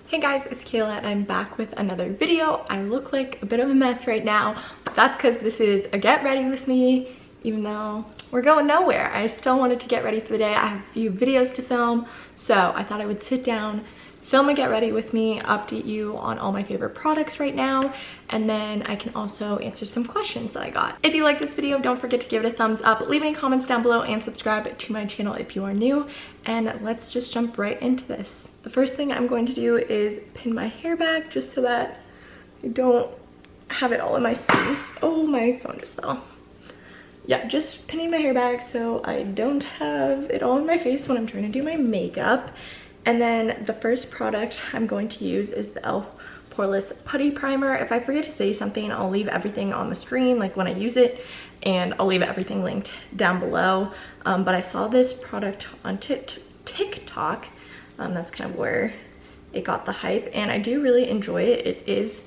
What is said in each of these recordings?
Hey guys, it's Kayla and I'm back with another video. I look like a bit of a mess right now, but that's because this is a get ready with me. Even though we're going nowhere, I still wanted to get ready for the day. I have a few videos to film, so I thought I would sit down, film a get ready with me, update you on all my favorite products right now, and then I can also answer some questions that I got. If you like this video, don't forget to give it a thumbs up, leave any comments down below, and subscribe to my channel if you are new. And let's just jump right into this. The first thing I'm going to do is pin my hair back just so that I don't have it all in my face. Oh, my phone just fell. Yeah, just pinning my hair back so I don't have it all in my face when I'm trying to do my makeup. And then the first product I'm going to use is the e.l.f. Poreless Putty Primer. If I forget to say something, I'll leave everything on the screen, like when I use it, and I'll leave everything linked down below. But I saw this product on TikTok. That's kind of where it got the hype, and I do really enjoy it. It is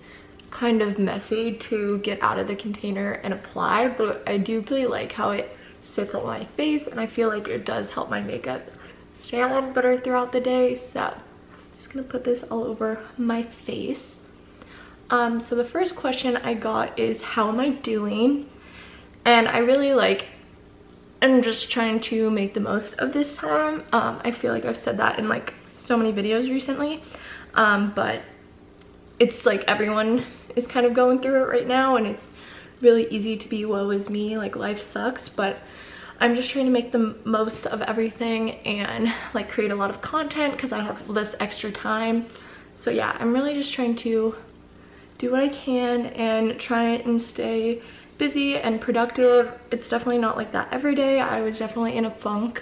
kind of messy to get out of the container and apply, but I do really like how it sits on my face, and I feel like it does help my makeup stay on better throughout the day. So I'm just gonna put this all over my face. So the first question I got is, how am I doing? And I really I'm just trying to make the most of this time. I feel like I've said that in like so many videos recently, but it's like everyone is kind of going through it right now, and it's really easy to be woe is me, like life sucks, but I'm just trying to make the most of everything and like create a lot of content because I have this extra time. So yeah, I'm really just trying to do what I can and try and stay busy and productive. It's definitely not like that every day. I was definitely in a funk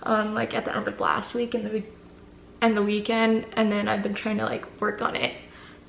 like at the end of last week and the weekend, and then I've been trying to like work on it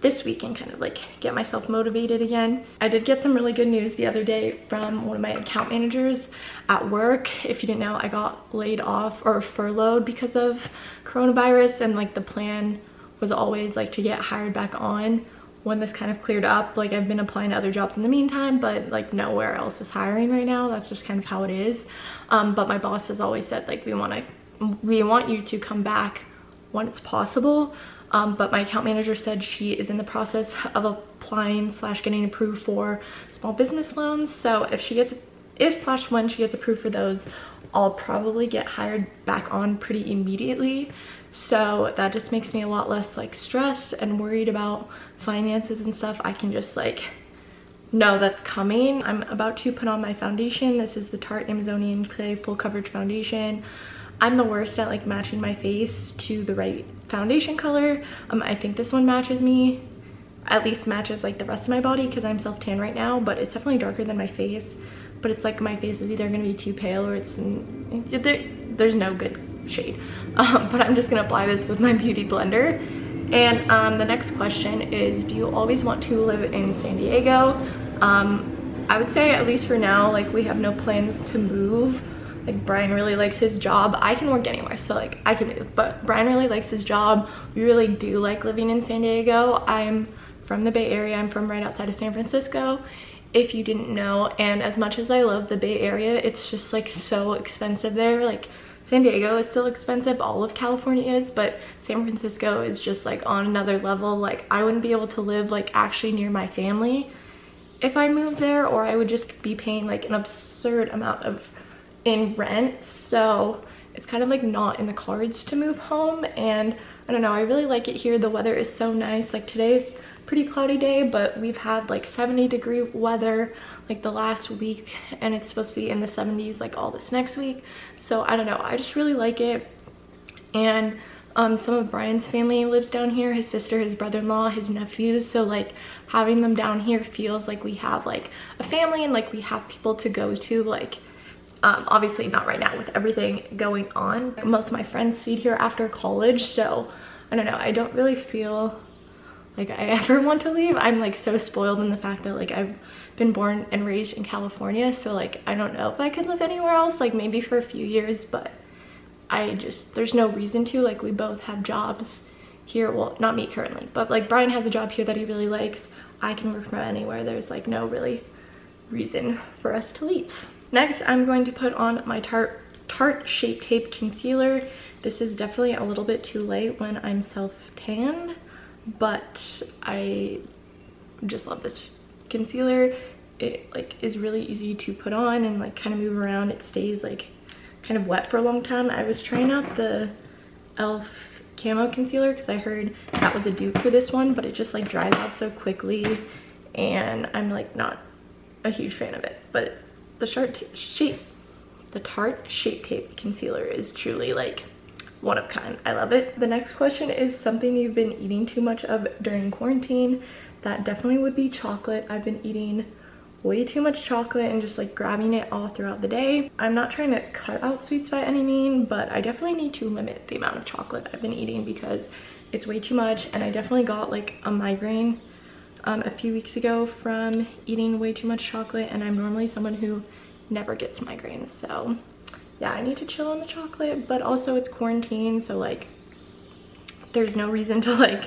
this week and kind of like get myself motivated again. I did get some really good news the other day from one of my account managers at work. If you didn't know, I got laid off or furloughed because of coronavirus, and like the plan was always like to get hired back on when this kind of cleared up. Like I've been applying to other jobs in the meantime, but like nowhere else is hiring right now. That's just kind of how it is. But my boss has always said like we want you to come back when it's possible. But my account manager said she is in the process of applying / getting approved for small business loans. So if / when she gets approved for those, I'll probably get hired back on pretty immediately. So that just makes me a lot less like stressed and worried about finances and stuff. I can just like know that's coming. I'm about to put on my foundation. This is the Tarte Amazonian Clay Full Coverage Foundation. I'm the worst at like matching my face to the right foundation color. I think this one matches me, at least matches like the rest of my body because I'm self tan right now, but it's definitely darker than my face. But it's like my face is either gonna be too pale or there's no good shade. But I'm just gonna apply this with my beauty blender. And the next question is, do you always want to live in San Diego? I would say, at least for now, like we have no plans to move. Like Brian really likes his job. I can work anywhere, so like I can move, but Brian really likes his job. We really do like living in San Diego. I'm from the Bay Area. I'm from right outside of San Francisco, if you didn't know. And as much as I love the Bay Area, it's just like so expensive there. Like San Diego is still expensive, all of California is, but San Francisco is just like on another level. Like I wouldn't be able to live like actually near my family if I moved there, or I would just be paying like an absurd amount in rent. So it's kind of like not in the cards to move home. And I don't know, I really like it here. The weather is so nice. Like today's pretty cloudy day, but we've had like 70-degree weather like the last week, and it's supposed to be in the 70s like all this next week. So I don't know, I just really like it. And some of Brian's family lives down here, his sister, his brother-in-law, his nephews. So like having them down here feels like we have like a family and like we have people to go to. Like obviously not right now with everything going on. Most of my friends stayed here after college, so I don't know, I don't really feel like I ever want to leave. I'm like so spoiled in the fact that like I've been born and raised in California, so like I don't know if I could live anywhere else, like maybe for a few years, but there's no reason to. Like we both have jobs here, well not me currently, but like Brian has a job here that he really likes. I can work from anywhere. There's like no really reason for us to leave. Next, I'm going to put on my Tarte Shape Tape Concealer. This is definitely a little bit too late when I'm self-tanned. but I just love this concealer. It like is really easy to put on and like kind of move around. It stays like kind of wet for a long time. I was trying out the e.l.f. camo concealer because I heard that was a dupe for this one, but it just like dries out so quickly and I'm like not a huge fan of it. But the Tarte Shape Tape concealer is truly like one of a kind. I love it. The next question is something you've been eating too much of during quarantine. That definitely would be chocolate. I've been eating way too much chocolate and just like grabbing it all throughout the day. I'm not trying to cut out sweets by any means, but I definitely need to limit the amount of chocolate I've been eating because it's way too much. And I definitely got like a migraine a few weeks ago from eating way too much chocolate, and I'm normally someone who never gets migraines. So yeah, I need to chill on the chocolate, but also it's quarantine, so like there's no reason to like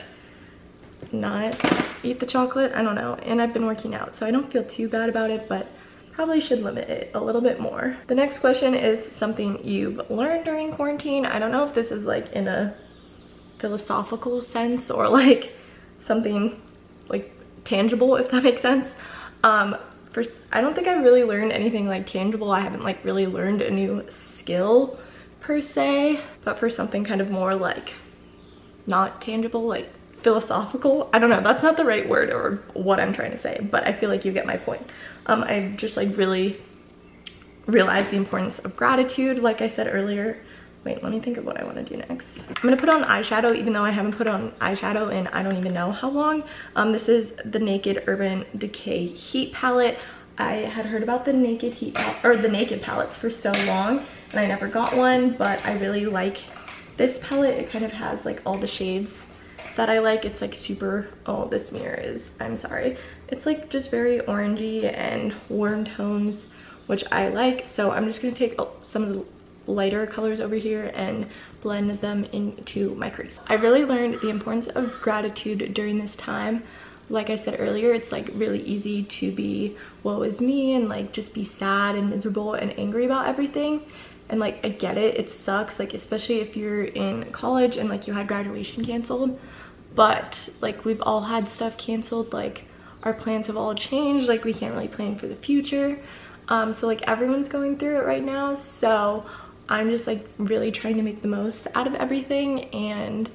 not eat the chocolate. I don't know. And I've been working out, so I don't feel too bad about it, but probably should limit it a little bit more. The next question is something you've learned during quarantine. I don't know if this is like in a philosophical sense or like something like tangible, if that makes sense. I don't think I've really learned anything like tangible. I haven't like really learned a new skill per se, but for something kind of more like not tangible, like philosophical, I don't know, that's not the right word or what I'm trying to say, but I feel like you get my point. I've just like really realized the importance of gratitude, like I said earlier. Wait, let me think of what I want to do next. I'm gonna put on eyeshadow, even though I haven't put on eyeshadow in I don't even know how long. This is the Naked Urban Decay Heat Palette. I had heard about the Naked palettes for so long, and I never got one, but I really like this palette. It kind of has like all the shades that I like. It's like super, oh, this mirror is, I'm sorry. It's like just very orangey and warm tones, which I like. So I'm just gonna take some of the lighter colors over here and blend them into my crease. I really learned the importance of gratitude during this time. Like I said earlier, it's like really easy to be woe is me and like just be sad and miserable and angry about everything. And like I get it, it sucks, like especially if you're in college and like you had graduation canceled, but like we've all had stuff canceled, like our plans have all changed, like we can't really plan for the future. So like everyone's going through it right now, so I'm just like really trying to make the most out of everything and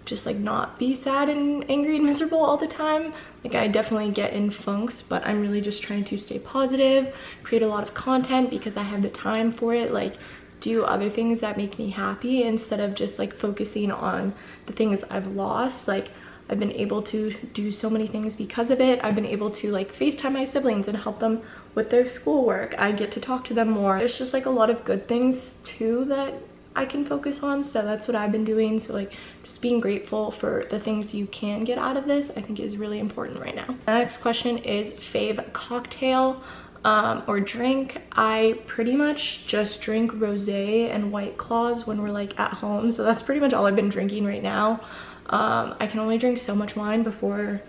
just like not be sad and angry and miserable all the time. Like I definitely get in funks, but I'm really just trying to stay positive, create a lot of content because I have the time for it, like do other things that make me happy instead of just like focusing on the things I've lost. Like I've been able to do so many things because of it. I've been able to like FaceTime my siblings and help them with their schoolwork. I get to talk to them more. There's just like a lot of good things too that I can focus on, so that's what I've been doing. So like just being grateful for the things you can get out of this, I think is really important right now. The next question is fave cocktail or drink. I pretty much just drink rosé and White Claws when we're like at home, so that's pretty much all I've been drinking right now. I can only drink so much wine before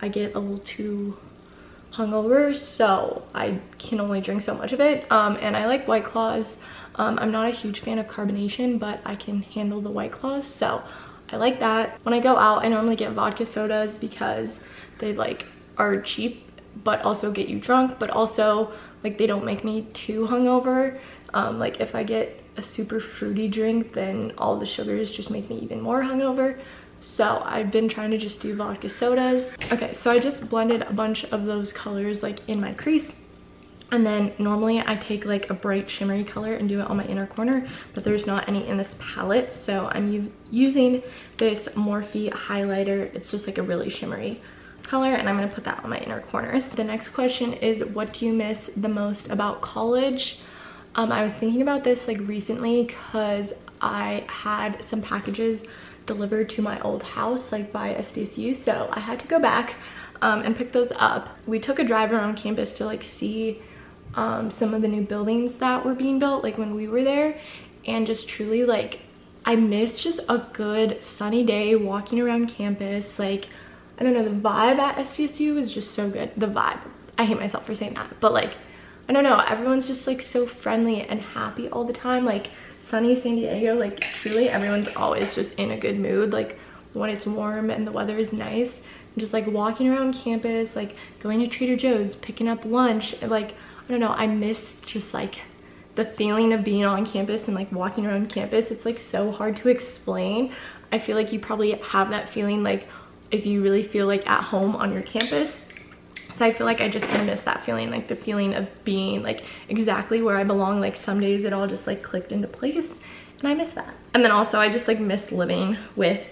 I get a little too hungover, so I can only drink so much of it. And I like White Claws. I'm not a huge fan of carbonation, but I can handle the White Claws, so I like that. When I go out, I normally get vodka sodas because they like are cheap but also get you drunk, but also like they don't make me too hungover. Like if I get a super fruity drink, then all the sugars just make me even more hungover. So I've been trying to just do vodka sodas. Okay, so I just blended a bunch of those colors like in my crease. And then normally I take like a bright shimmery color and do it on my inner corner, but there's not any in this palette. So I'm using this Morphe highlighter. It's just like a really shimmery color, and I'm gonna put that on my inner corners. The next question is, what do you miss the most about college? I was thinking about this like recently because I had some packages delivered to my old house like by SDSU, so I had to go back and pick those up. We took a drive around campus to like see some of the new buildings that were being built like when we were there, and just truly like I miss just a good sunny day walking around campus. Like I don't know, the vibe at SDSU is just so good. The vibe, I hate myself for saying that, but like I don't know, everyone's just like so friendly and happy all the time. Like sunny San Diego, like truly everyone's always just in a good mood. Like when it's warm and the weather is nice. Just like walking around campus, like going to Trader Joe's, picking up lunch, and like, I don't know, I miss just like the feeling of being on campus and like walking around campus. It's like so hard to explain. I feel like you probably have that feeling like if you really feel like at home on your campus. So I feel like I just kind of miss that feeling, like the feeling of being like exactly where I belong. Like some days it all just like clicked into place, and I miss that. And then also I just like miss living with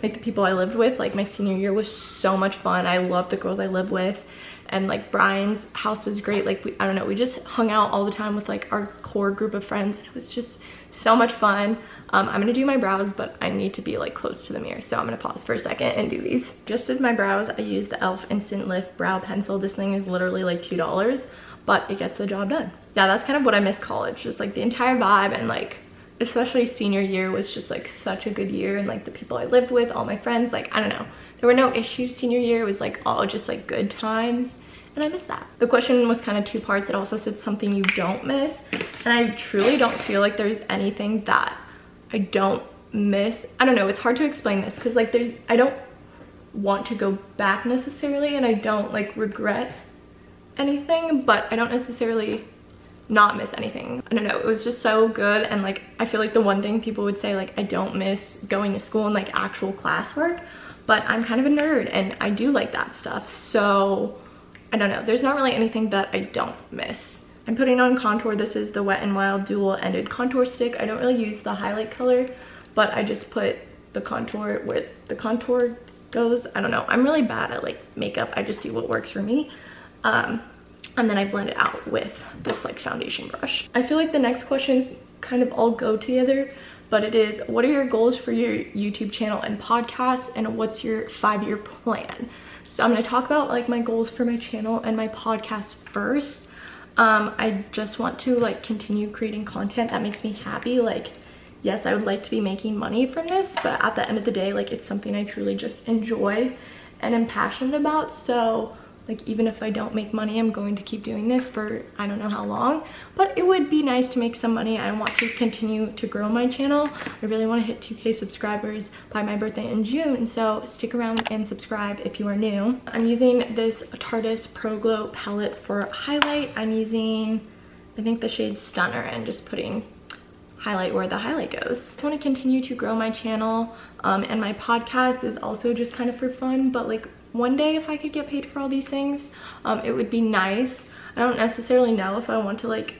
like the people I lived with. Like my senior year was so much fun. I loved the girls I lived with, and like Brian's house was great. Like I don't know, we just hung out all the time with like our core group of friends. It was just so much fun. I'm gonna do my brows, but I need to be like close to the mirror, so I'm gonna pause for a second and do these. Just did my brows. I used the e.l.f. Instant Lift brow pencil. This thing is literally like $2, but it gets the job done. Yeah, that's kind of what I miss college, just like the entire vibe, and like especially senior year was just like such a good year, and like the people I lived with, all my friends, like I don't know, there were no issues senior year. It was like all just like good times, and I miss that. The question was kind of two parts. It also said something you don't miss, and I truly don't feel like there's anything that I don't miss. I don't know, it's hard to explain this because like I don't want to go back necessarily, and I don't like regret anything, but I don't necessarily not miss anything. I don't know, it was just so good. And like I feel like the one thing people would say, like I don't miss going to school and like actual classwork, but I'm kind of a nerd and I do like that stuff. So I don't know, there's not really anything that I don't miss. I'm putting on contour. This is the Wet n Wild dual ended contour stick. I don't really use the highlight color, but I just put the contour where the contour goes. I don't know, I'm really bad at like makeup. I just do what works for me. And then I blend it out with this like foundation brush. I feel like the next questions kind of all go together, but it is, what are your goals for your YouTube channel and podcast, and what's your 5-year plan? So I'm gonna talk about like my goals for my channel and my podcast first. I just want to like continue creating content that makes me happy. Like, yes, I would like to be making money from this, but at the end of the day, like it's something I truly just enjoy and am passionate about. So like even if I don't make money, I'm going to keep doing this for I don't know how long, but it would be nice to make some money. I want to continue to grow my channel. I really want to hit 2K subscribers by my birthday in June, so stick around and subscribe if you are new. I'm using this Tarte Pro Glow palette for highlight. I'm using, I think, the shade Stunner, and just putting highlight where the highlight goes. I want to continue to grow my channel, and my podcast is also just kind of for fun, but like one day if I could get paid for all these things, it would be nice. I don't necessarily know if I want to like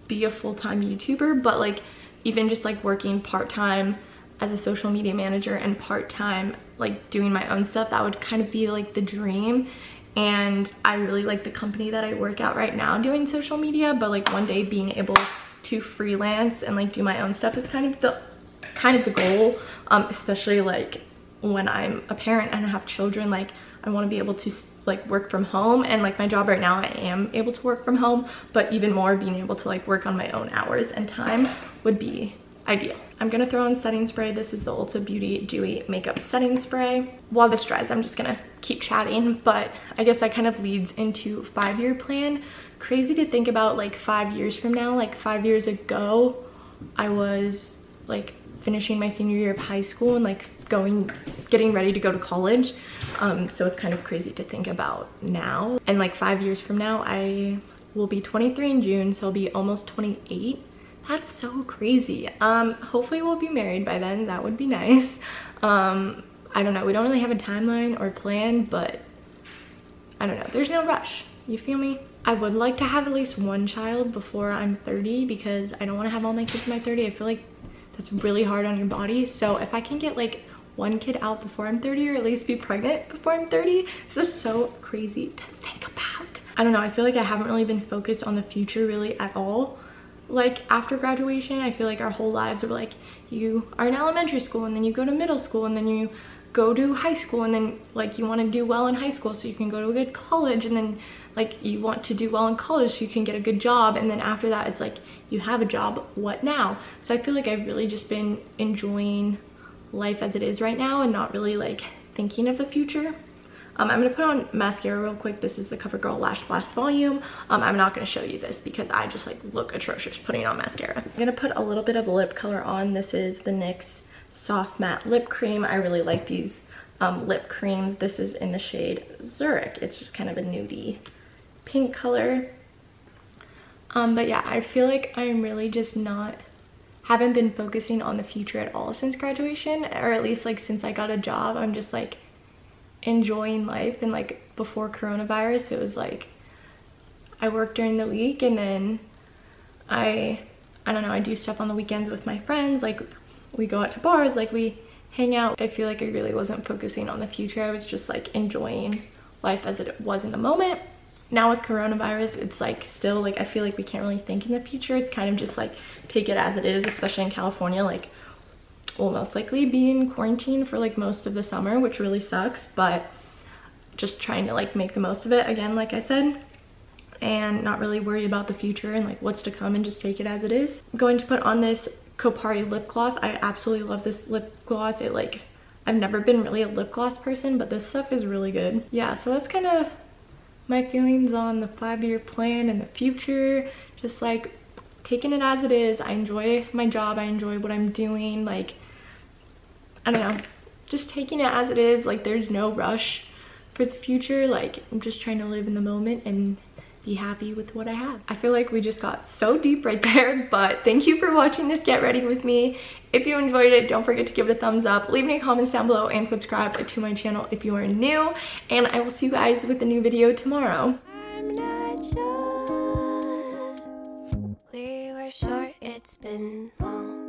be a full-time YouTuber, but like even just like working part-time as a social media manager and part-time like doing my own stuff, that would kind of be like the dream. And I really like the company that I work at right now doing social media, but like one day being able to freelance and like do my own stuff is kind of the goal, especially like when I'm a parent and I have children. Like I want to be able to like work from home, and like my job right now I am able to work from home, but even more being able to like work on my own hours and time would be ideal. I'm gonna throw on setting spray. This is the Ulta Beauty Dewy Makeup Setting Spray. While this dries, I'm just gonna keep chatting, but I guess that kind of leads into 5-year plan. Crazy to think about like 5 years from now. Like 5 years ago, I was like finishing my senior year of high school and like getting ready to go to college. So it's kind of crazy to think about now. And like 5 years from now, I will be 23 in June, so I'll be almost 28. That's so crazy. Hopefully we'll be married by then. That would be nice. I don't know, we don't really have a timeline or plan, but I don't know, there's no rush, you feel me? I would like to have at least one child before I'm 30, because I don't want to have all my kids by 30. I feel like that's really hard on your body. So if I can get like one kid out before I'm 30, or at least be pregnant before I'm 30, this is so crazy to think about. I don't know, I feel like I haven't really been focused on the future really at all. Like after graduation, I feel like our whole lives are like, you are in elementary school, and then you go to middle school, and then you go to high school, and then like you want to do well in high school so you can go to a good college, and then like you want to do well in college so you can get a good job, and then after that it's like you have a job, what now? So I feel like I've really just been enjoying life as it is right now and not really like thinking of the future. I'm gonna put on mascara real quick. This is the CoverGirl Lash Blast Volume. I'm not gonna show you this because I just like look atrocious putting on mascara. I'm gonna put a little bit of lip color on. This is the NYX soft matte lip cream. I really like these lip creams. This is in the shade Zurich. It's just kind of a nudie pink color. But yeah, I feel like I'm really just haven't been focusing on the future at all since graduation, or at least like since I got a job. I'm just like enjoying life. And like before coronavirus, it was like I work during the week, and then I don't know, I do stuff on the weekends with my friends. Like we go out to bars, like we hang out. I feel like I really wasn't focusing on the future. I was just like enjoying life as it was in the moment. Now with coronavirus, it's like still like I feel like we can't really think in the future. It's kind of just like take it as it is, especially in California. Like we'll most likely be in quarantine for like most of the summer, which really sucks, but just trying to like make the most of it again, like I said, and not really worry about the future and like what's to come, and just take it as it is. I'm going to put on this Kopari lip gloss. I absolutely love this lip gloss. It like, I've never been really a lip gloss person, but this stuff is really good. Yeah, so that's kind of my feelings on the 5-year plan and the future. Just like taking it as it is. I enjoy my job. I enjoy what I'm doing. Like, I don't know, just taking it as it is. Like there's no rush for the future. Like I'm just trying to live in the moment and be happy with what I have. I feel like we just got so deep right there, but thank you for watching this Get Ready with me. If you enjoyed it, don't forget to give it a thumbs up, leave any comments down below, and subscribe to my channel if you are new. And I will see you guys with a new video tomorrow. I'm not sure. We were short, it's been long.